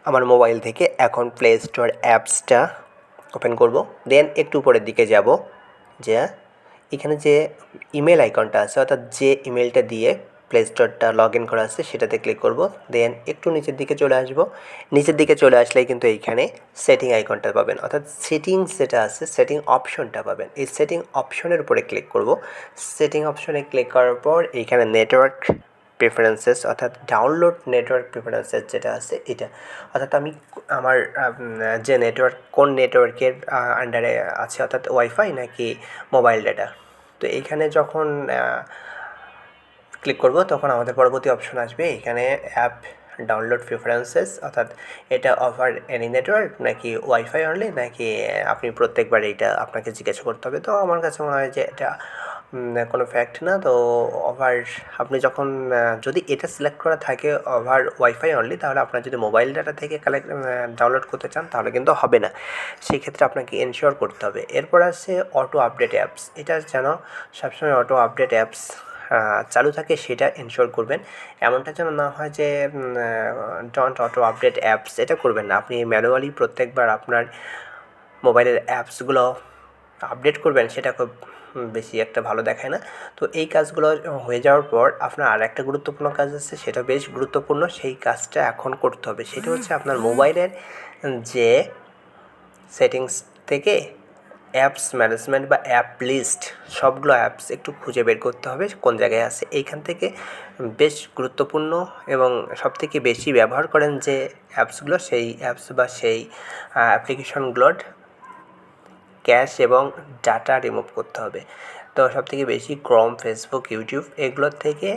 আমার মোবাইল থেকে এখন প্লে স্টোর অ্যাপসটা ওপেন করব। দেন একটু উপরের দিকে যাব, যে এখানে যে ইমেল আইকনটা আছে, অর্থাৎ যে ইমেলটা দিয়ে প্লে স্টোরটা লগ ইন করা আছে সেটাতে ক্লিক করব। দেন একটু নিচের দিকে চলে আসব। নিচের দিকে চলে আসলেই কিন্তু এইখানে সেটিং আইকনটা পাবেন, অর্থাৎ সেটিংস যেটা আছে সেটিং অপশনটা পাবেন। এই সেটিং অপশনের উপরে ক্লিক করব। সেটিং অপশনে ক্লিক করার পর এইখানে নেটওয়ার্ক প্রেফারেন্সেস, অর্থাৎ ডাউনলোড নেটওয়ার্ক প্রেফারেন্সেস যেটা আছে এটা, অর্থাৎ আমি আমার যে নেটওয়ার্ক, কোন নেটওয়ার্কের আন্ডারে আছে, অর্থাৎ ওয়াইফাই নাকি মোবাইল ডাটা। তো এইখানে যখন ক্লিক করব তখন আমাদের পরবর্তী অপশন আসবে এখানে অ্যাপ ডাউনলোড প্রেফারেন্সেস, অর্থাৎ এটা অফার এনি নেটওয়ার্ক নাকি ওয়াইফাই অনলি, নাকি আপনি প্রত্যেকবার এইটা আপনাকে জিজ্ঞাসা করতে হবে। তো আমার কাছে মনে হয় যে এটা কোনো ফ্যাক্ট না। তো ওভার, আপনি যখন যদি এটা সিলেক্ট করা থাকে ওভার ওয়াইফাই অনলি, তাহলে আপনার যদি মোবাইল ডাটা থেকে ডাউনলোড করতে চান তাহলে কিন্তু হবে না। সেই ক্ষেত্রে আপনাকে এনশিওর করতে হবে। এরপর আছে অটো আপডেট অ্যাপস। এটা যেন সবসময় অটো আপডেট অ্যাপস চালু থাকে সেটা এনশিওর করবেন। এমনটা যেন না হয় যে ডন্ট অটো আপডেট অ্যাপস, এটা করবেন না। আপনি ম্যানুয়ালি প্রত্যেকবার আপনার মোবাইলের অ্যাপসগুলো আপডেট করবেন, সেটা খুব বেশি একটা ভালো দেখায় না। তো এই কাজগুলো হয়ে যাওয়ার পর আপনার আর একটা গুরুত্বপূর্ণ কাজ আছে, সেটা বেশ গুরুত্বপূর্ণ, সেই কাজটা এখন করতে হবে। সেটা হচ্ছে আপনার মোবাইলের যে সেটিংস থেকে অ্যাপস ম্যানেজমেন্ট বা অ্যাপ লিস্ট, সবগুলো অ্যাপস একটু খুঁজে বের করতে হবে কোন জায়গায় আছে। এইখান থেকে বেশ গুরুত্বপূর্ণ এবং সবথেকে বেশি ব্যবহার করেন যে অ্যাপসগুলো, সেই অ্যাপস বা সেই অ্যাপ্লিকেশনগুলোর ক্যাশ এবং ডাটা রিমুভ করতে হবে। তো সবথেকে বেশি ক্রোম, ফেসবুক, ইউটিউব এগুলোর থেকে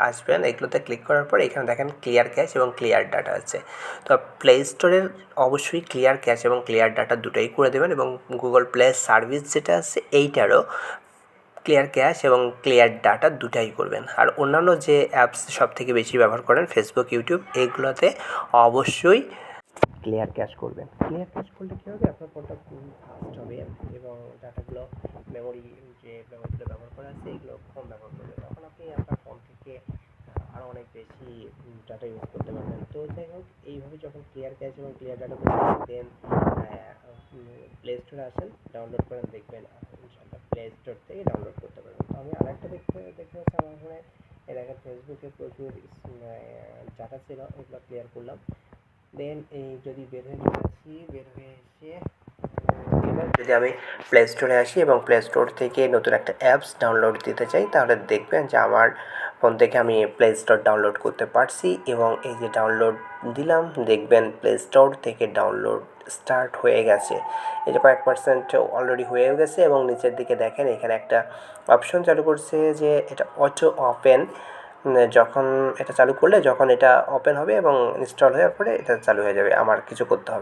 আসবেন। এগুলোতে ক্লিক করার পর এখানে দেখেন ক্লিয়ার ক্যাশ এবং ক্লিয়ার ডাটা আছে। তো প্লে স্টোরের অবশ্যই ক্লিয়ার ক্যাশ এবং ক্লিয়ার ডাটা দুটোই করে দেবেন, এবং গুগল প্লে সার্ভিস যেটা আছে এইটারও ক্লিয়ার ক্যাশ এবং ক্লিয়ার ডাটা দুটাই করবেন। আর অন্যান্য যে অ্যাপস সবথেকে বেশি ব্যবহার করেন, ফেসবুক, ইউটিউব, এইগুলোতে অবশ্যই ক্লিয়ার ক্যাশ করবেন। ক্লিয়ার ক্যাশ করলে কী হবে, আপনার ফোনটা ফাস্ট হবে এবং ডাটাগুলো, মেমোরি যে মেমোরিগুলো ব্যবহার করা আছে এগুলো কম ব্যবহার করবে। তখন আপনি আপনার ফোন থেকে আরও অনেক বেশি ডাটা ইউজ করতে পারবেন। তো যাই হোক, এইভাবে যখন ক্লিয়ার ক্যাশ এবং ক্লিয়ার ডাটা করবেন, দেন প্লে স্টোরে আসেন, ডাউনলোড করেন, দেখবেন ইনশাআল্লাহ প্লে স্টোর থেকে ডাউনলোড করতে পারবেন। তো আমি আরেকটা দেখতে হচ্ছে আমার ফোনে এর আগে ফেসবুকে প্রচুর ডাটা ছিল, এগুলো ক্লিয়ার করলাম। দেন এই যদি বের হয়ে আসি, বের হয়ে এসে এবার যদি আমি প্লে স্টোরে আসি এবং প্লে স্টোর থেকে নতুন একটা অ্যাপস ডাউনলোড দিতে চাই, তাহলে দেখবেন যে আমার ফোন থেকে আমি প্লে স্টোর ডাউনলোড করতে পারছি। এবং এই যে ডাউনলোড দিলাম, দেখবেন প্লে স্টোর থেকে ডাউনলোড স্টার্ট হয়ে গেছে। এই যে কয়েক পার্সেন্ট অলরেডি হয়েও গেছে, এবং নিচের দিকে দেখেন এখানে একটা অপশন চালু করছে যে এটা অটো ওপেন। যখন এটা চালু করলে, যখন এটা ওপেন হবে এবং ইনস্টল হওয়ার পরে এটা চালু হয়ে যাবে, আমার কিছু করতে হবে।